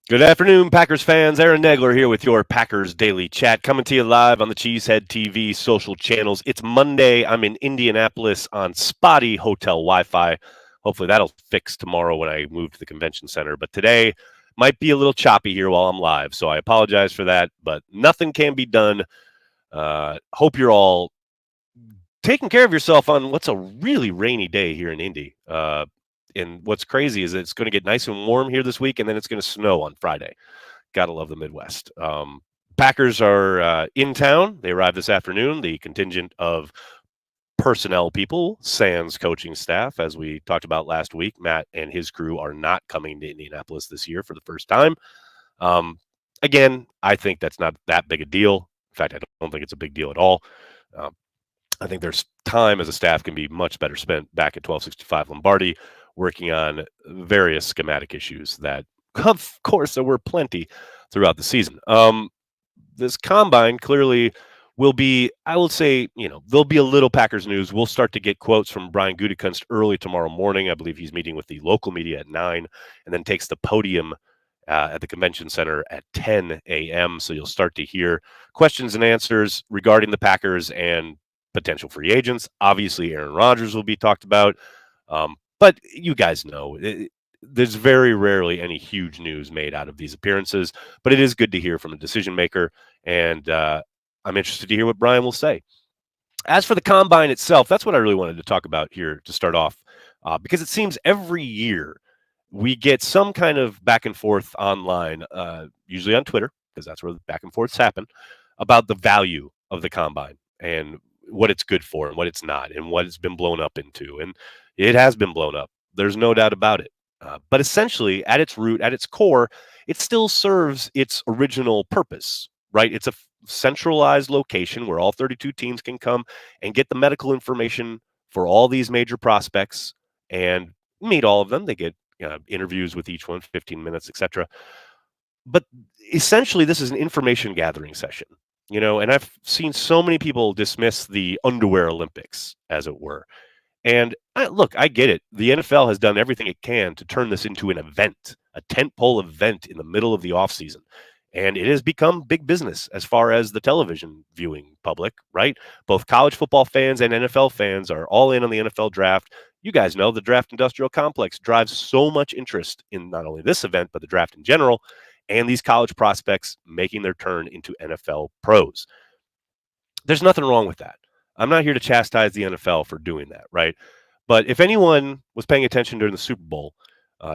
Good afternoon, Packers fans. Aaron Nagler here with your Packers Daily Chat, coming to you live on the Cheesehead TV social channels. It's Monday. I'm in Indianapolis on spotty hotel Wi-Fi. Hopefully that'll fix tomorrow when I move to the convention center. But today might be a little choppy here while I'm live, so I apologize for that. But nothing can be done. Hope you're all taking care of yourself on what's a really rainy day here in Indy. And what's crazy is it's going to get nice and warm here this week, and then it's going to snow on Friday. Gotta love the Midwest. Packers are in town. They arrived this afternoon. The contingent of personnel people, sans coaching staff, as we talked about last week. Matt and his crew are not coming to Indianapolis this year for the first time. Again, I think that's not that big a deal. In fact, I don't think it's a big deal at all. I think there's time as a staff can be much better spent back at 1265 Lombardi working on various schematic issues that, of course, there were plenty throughout the season. This combine clearly will be, I will say, there'll be a little Packers news. We'll start to get quotes from Brian Gutekunst early tomorrow morning. I believe he's meeting with the local media at 9 and then takes the podium at the convention center at 10 a.m. So you'll start to hear questions and answers regarding the Packers and potential free agents. Obviously, Aaron Rodgers will be talked about. But you guys know, there's very rarely any huge news made out of these appearances. But it is good to hear from a decision maker. And I'm interested to hear what Brian will say. As for the combine itself, that's what I really wanted to talk about here to start off. Because it seems every year we get some kind of back and forth online, usually on Twitter, because that's where the back and forths happen, about the value of the combine and what it's good for and what it's not and what it's been blown up into. And it has been blown up. There's no doubt about it. But essentially, at its root, at its core, it still serves its original purpose, right? It's a centralized location where all 32 teams can come and get the medical information for all these major prospects and meet all of them. They get interviews with each one, 15 minutes, etc. But essentially, this is an information gathering session, and I've seen so many people dismiss the underwear Olympics, as it were. And look, I get it. The NFL has done everything it can to turn this into an event, a tentpole event in the middle of the offseason. And it has become big business as far as the television viewing public, right? Both college football fans and NFL fans are all in on the NFL draft. You guys know the draft industrial complex drives so much interest in not only this event, but the draft in general, and these college prospects making their turn into NFL pros. There's nothing wrong with that. I'm not here to chastise the NFL for doing that, right? But if anyone was paying attention during the Super Bowl,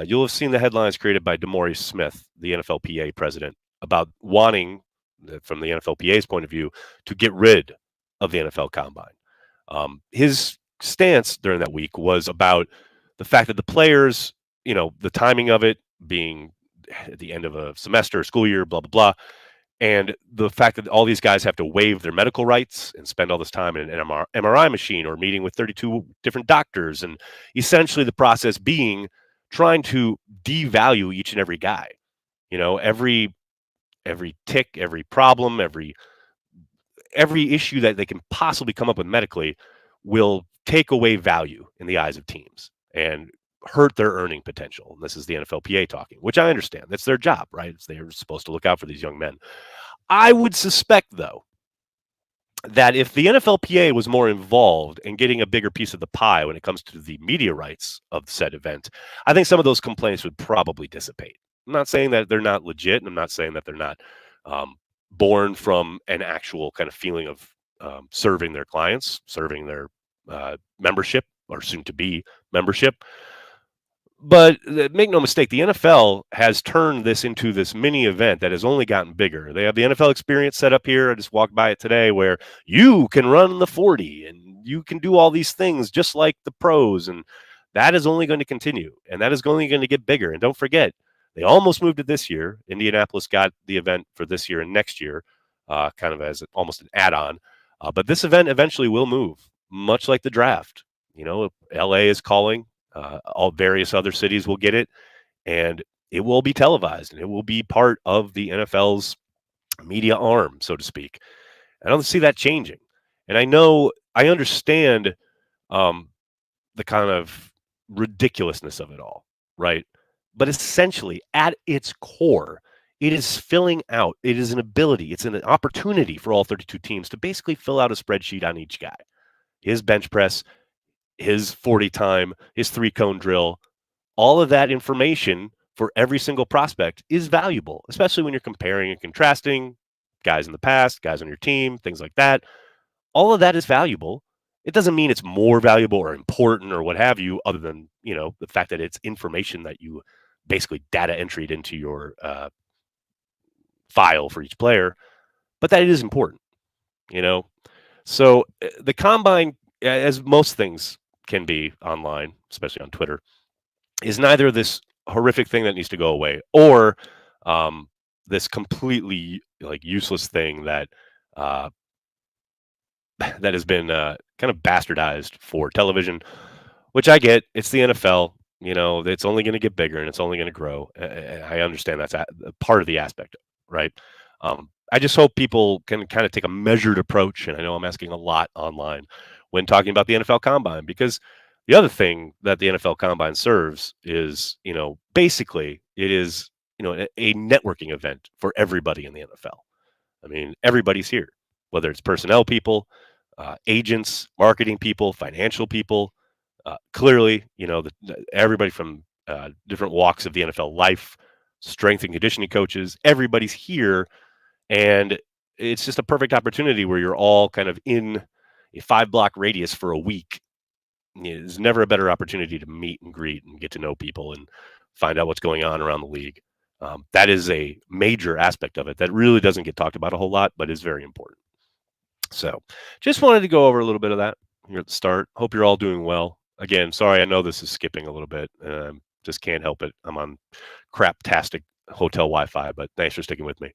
you'll have seen the headlines created by DeMaurice Smith, the NFLPA president, about wanting, from the NFLPA's point of view, to get rid of the NFL Combine. His stance during that week was about the fact that the players, the timing of it being at the end of a semester, school year, blah, blah, blah, and the fact that all these guys have to waive their medical rights and spend all this time in an MRI machine or meeting with 32 different doctors, and essentially the process being trying to devalue each and every guy. Every tick, every problem, every issue that they can possibly come up with medically will take away value in the eyes of teams and hurt their earning potential. And this is the NFLPA talking, which I understand. That's their job, right? They're supposed to look out for these young men. I would suspect, though, that if the NFLPA was more involved in getting a bigger piece of the pie when it comes to the media rights of said event, I think some of those complaints would probably dissipate. I'm not saying that they're not legit, and I'm not saying that they're not born from an actual kind of feeling of serving their clients, serving their membership or soon-to-be membership. But make no mistake, the NFL has turned this into this mini event that has only gotten bigger. They have the NFL experience set up here. I just walked by it today where you can run the 40 and you can do all these things just like the pros. And that is only going to continue. And that is only going to get bigger. And don't forget, they almost moved it this year. Indianapolis got the event for this year and next year, kind of as almost an add-on. But this event eventually will move, much like the draft. LA is calling. All various other cities will get it, and it will be televised, and it will be part of the NFL's media arm, so to speak. I don't see that changing. And I understand the kind of ridiculousness of it all, right? But essentially, at its core, it is filling out. It is an ability. It's an opportunity for all 32 teams to basically fill out a spreadsheet on each guy. His bench press, his 40 time, his 3-cone drill, all of that information for every single prospect is valuable, especially when you're comparing and contrasting guys in the past, guys on your team, things like that. All of that is valuable. It doesn't mean it's more valuable or important or what have you, other than, the fact that it's information that you basically data entered into your file for each player, but that it is important, you know? So the combine, as most things can be online, especially on Twitter, is neither this horrific thing that needs to go away or this completely useless thing that uh, that has been kind of bastardized for television, which I get. It's the NFL. It's only going to get bigger and it's only going to grow. I understand that's part of the aspect, right? I just hope people can kind of take a measured approach. And I know I'm asking a lot online when talking about the NFL Combine, because the other thing that the NFL Combine serves is, basically it is, a networking event for everybody in the NFL. I mean, everybody's here, whether it's personnel people, agents, marketing people, financial people. Clearly, everybody from different walks of the NFL life, strength and conditioning coaches, everybody's here. And it's just a perfect opportunity where you're all kind of in a 5-block radius for a week. There's never a better opportunity to meet and greet and get to know people and find out what's going on around the league. That is a major aspect of it that really doesn't get talked about a whole lot, but is very important. So just wanted to go over a little bit of that here at the start. Hope you're all doing well. Again, sorry, I know this is skipping a little bit. Just can't help it. I'm on craptastic hotel Wi-Fi, but thanks for sticking with me.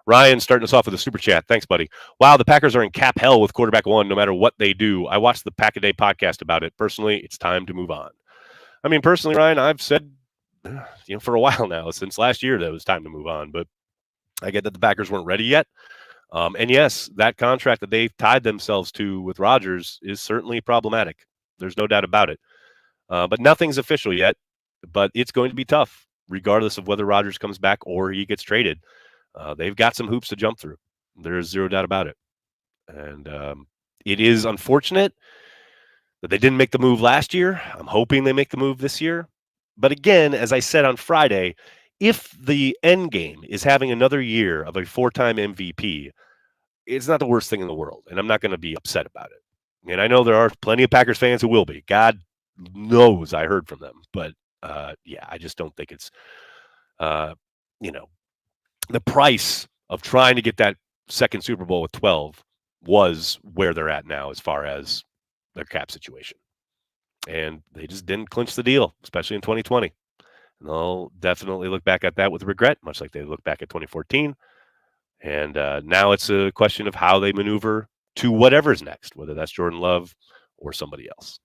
Ryan starting us off with a super chat. Thanks, buddy. Wow, the Packers are in cap hell with quarterback one no matter what they do. I watched the Pack a Day podcast about it. Personally, it's time to move on. I mean, personally, Ryan, I've said, for a while now, since last year, that it was time to move on. But I get that the Packers weren't ready yet. And yes, that contract that they've tied themselves to with Rodgers is certainly problematic. There's no doubt about it. But nothing's official yet. But it's going to be tough, regardless of whether Rodgers comes back or he gets traded. They've got some hoops to jump through. There's zero doubt about it. And it is unfortunate that they didn't make the move last year. I'm hoping they make the move this year. But again, as I said on Friday, if the end game is having another year of a 4-time MVP, it's not the worst thing in the world. And I'm not going to be upset about it. And I know there are plenty of Packers fans who will be. God knows I heard from them. But I just don't think it's, the price of trying to get that second Super Bowl with 12 was where they're at now as far as their cap situation. And they just didn't clinch the deal, especially in 2020. And they'll definitely look back at that with regret, much like they look back at 2014. And now it's a question of how they maneuver to whatever's next, whether that's Jordan Love or somebody else.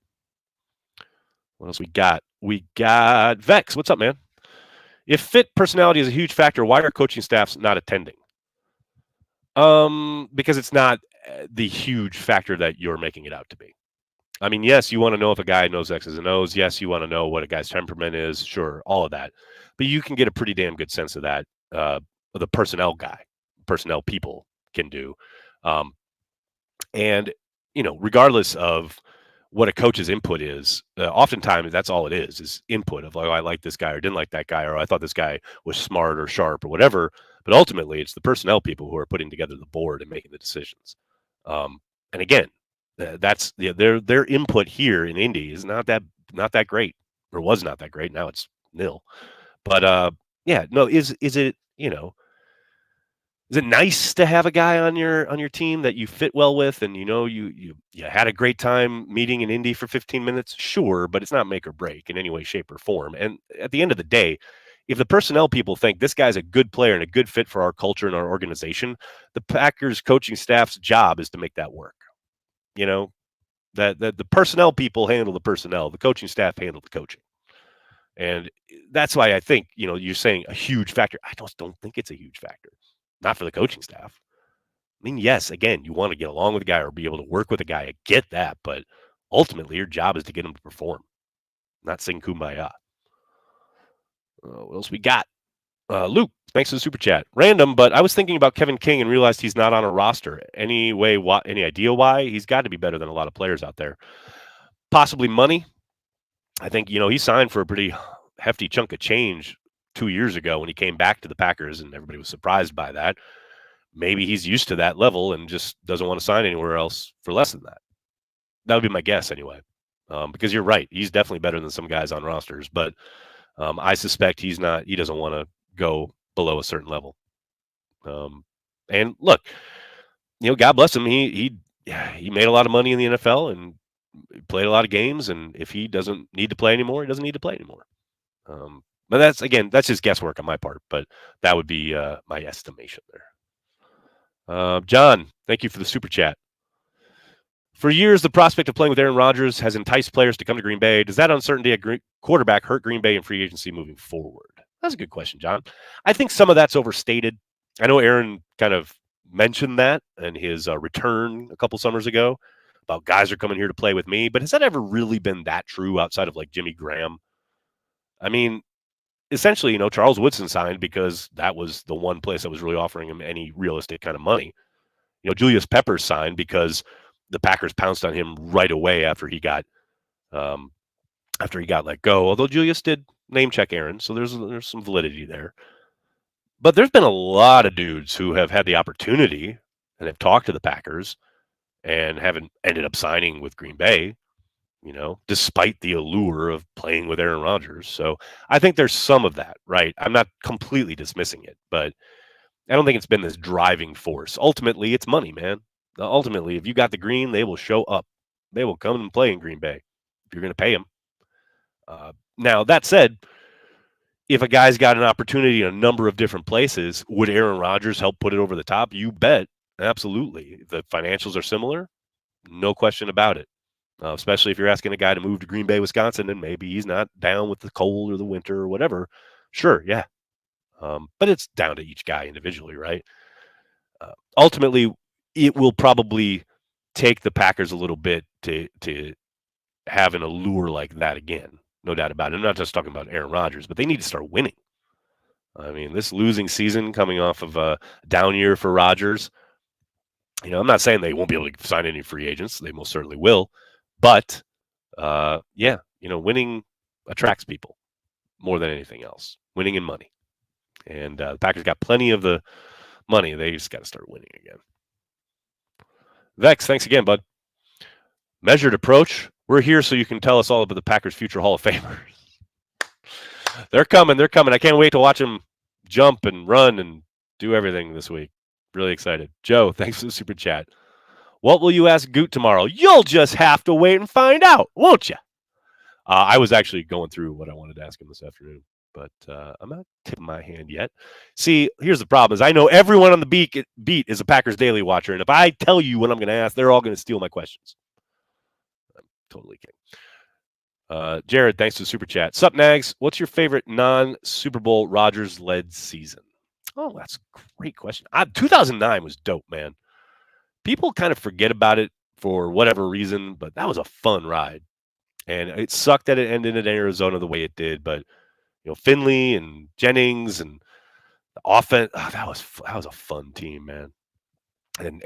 What else we got? We got Vex. What's up, man? If fit personality is a huge factor, why are coaching staffs not attending? Because it's not the huge factor that you're making it out to be. I mean, yes, you want to know if a guy knows X's and O's. Yes, you want to know what a guy's temperament is. Sure, all of that. But you can get a pretty damn good sense of that. The personnel people can do. And, regardless of what a coach's input is, oftentimes that's all it is input of, I like this guy or didn't like that guy, or I thought this guy was smart or sharp or whatever. But ultimately, it's the personnel people who are putting together the board and making the decisions. And again, that's their input here in Indy is not that great, or was not that great. Now it's nil. But is it is it nice to have a guy on your team that you fit well with, and you had a great time meeting in Indy for 15 minutes? Sure, but it's not make or break in any way, shape, or form. And at the end of the day, if the personnel people think this guy's a good player and a good fit for our culture and our organization, the Packers coaching staff's job is to make that work. That the personnel people handle the personnel, the coaching staff handle the coaching. And that's why I think, you're saying a huge factor. I just don't think it's a huge factor. Not for the coaching staff. I mean, yes, again, you want to get along with a guy or be able to work with a guy. I get that. But ultimately, your job is to get him to perform, not sing Kumbaya. What else we got? Luke, thanks for the super chat. Random, but I was thinking about Kevin King and realized he's not on a roster. Any idea why? He's got to be better than a lot of players out there. Possibly money. I think, he signed for a pretty hefty chunk of change 2 years ago when he came back to the Packers, and everybody was surprised by that. Maybe he's used to that level and just doesn't want to sign anywhere else for less than that. That would be my guess anyway. Because you're right. He's definitely better than some guys on rosters, but I suspect he doesn't want to go below a certain level. And look, God bless him. He made a lot of money in the NFL and played a lot of games. And if he doesn't need to play anymore, he doesn't need to play anymore. But that's just guesswork on my part. But that would be my estimation there. John, thank you for the super chat. For years, the prospect of playing with Aaron Rodgers has enticed players to come to Green Bay. Does that uncertainty at quarterback hurt Green Bay in free agency moving forward? That's a good question, John. I think some of that's overstated. I know Aaron kind of mentioned that in his return a couple summers ago about guys are coming here to play with me. But has that ever really been that true outside of like Jimmy Graham? I mean, essentially, Charles Woodson signed because that was the one place that was really offering him any realistic kind of money. Julius Peppers signed because the Packers pounced on him right away after he got let go. Although Julius did name check Aaron, so there's some validity there. But there's been a lot of dudes who have had the opportunity and have talked to the Packers and haven't ended up signing with Green Bay, despite the allure of playing with Aaron Rodgers. So I think there's some of that, right? I'm not completely dismissing it, but I don't think it's been this driving force. Ultimately, it's money, man. Ultimately, if you got the green, they will show up. They will come and play in Green Bay if you're going to pay them. Now, that said, if a guy's got an opportunity in a number of different places, would Aaron Rodgers help put it over the top? You bet. Absolutely. The financials are similar. No question about it. Especially if you're asking a guy to move to Green Bay, Wisconsin, and maybe he's not down with the cold or the winter or whatever. Sure, yeah. But it's down to each guy individually, right? Ultimately, it will probably take the Packers a little bit to have an allure like that again. No doubt about it. I'm not just talking about Aaron Rodgers, but they need to start winning. I mean, this losing season coming off of a down year for Rodgers, I'm not saying they won't be able to sign any free agents. They most certainly will. But, winning attracts people more than anything else. Winning and money. And the Packers got plenty of the money. They just got to start winning again. Vex, thanks again, bud. Measured approach. We're here so you can tell us all about the Packers' future Hall of Famers. They're coming. I can't wait to watch them jump and run and do everything this week. Really excited. Joe, thanks for the super chat. What will you ask Goot tomorrow? You'll just have to wait and find out, won't you? I was actually going through what I wanted to ask him this afternoon, but I'm not tipping my hand yet. See, here's the problem: is I know everyone on the beat is a Packers Daily watcher, and if I tell you what I'm going to ask, they're all going to steal my questions. I'm totally kidding. Jared, thanks for the super chat. Sup, Nags? What's your favorite non-Super Bowl Rodgers-led season? Oh, that's a great question. 2009 was dope, man. People kind of forget about it for whatever reason, but that was a fun ride. And it sucked that it ended in Arizona the way it did, but Finley and Jennings and the offense, that was a fun team, man. And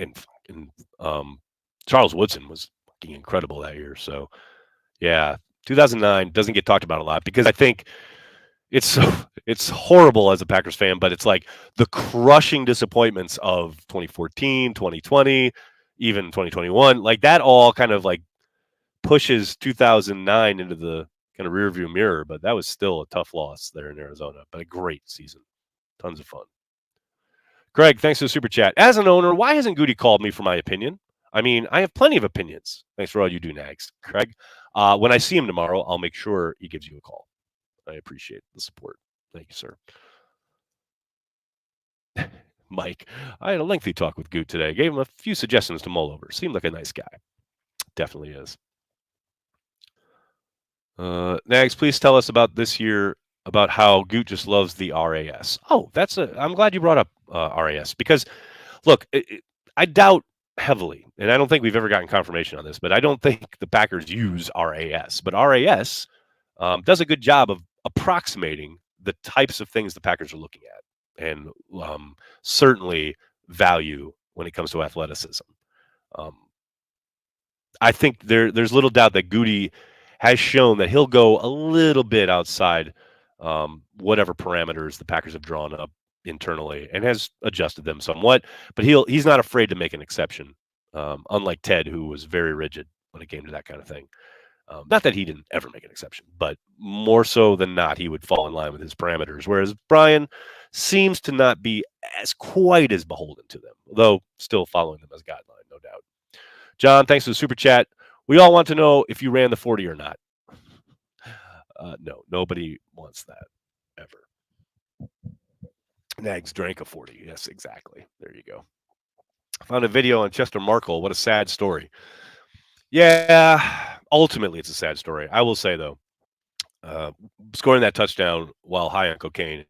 Charles Woodson was fucking incredible that year. So yeah, 2009 doesn't get talked about a lot because I think it's horrible as a Packers fan, but it's like the crushing disappointments of 2014, 2020, even 2021, like that all kind of like pushes 2009 into the kind of rearview mirror, but that was still a tough loss there in Arizona, but a great season. Tons of fun. Craig, thanks for the super chat. As an owner, why hasn't Goody called me for my opinion? I mean, I have plenty of opinions. Thanks for all you do, Nags. Craig, when I see him tomorrow, I'll make sure he gives you a call. I appreciate the support. Thank you, sir. Mike, I had a lengthy talk with Goot today. Gave him a few suggestions to mull over. Seemed like a nice guy. Definitely is. Nags, please tell us about this year, about how Goot just loves the RAS. Oh, I'm glad you brought up RAS because, look, I doubt heavily, and I don't think we've ever gotten confirmation on this, but I don't think the Packers use RAS. But RAS does a good job of approximating the types of things the Packers are looking at, and certainly value when it comes to athleticism. Um, I think there's little doubt that Goody has shown that he'll go a little bit outside whatever parameters the Packers have drawn up internally and has adjusted them somewhat. But he's not afraid to make an exception, unlike Ted, who was very rigid when it came to that kind of thing. Not that he didn't ever make an exception, but more so than not, he would fall in line with his parameters. Whereas Brian seems to not be as quite as beholden to them, though still following them as guideline, no doubt. John, thanks for the super chat. We all want to know if you ran the 40 or not. No, nobody wants that ever. Nags drank a 40. Yes, exactly. There you go. I found a video on Chester Markle. What a sad story. Yeah, ultimately it's a sad story. I will say, though, scoring that touchdown while high on cocaine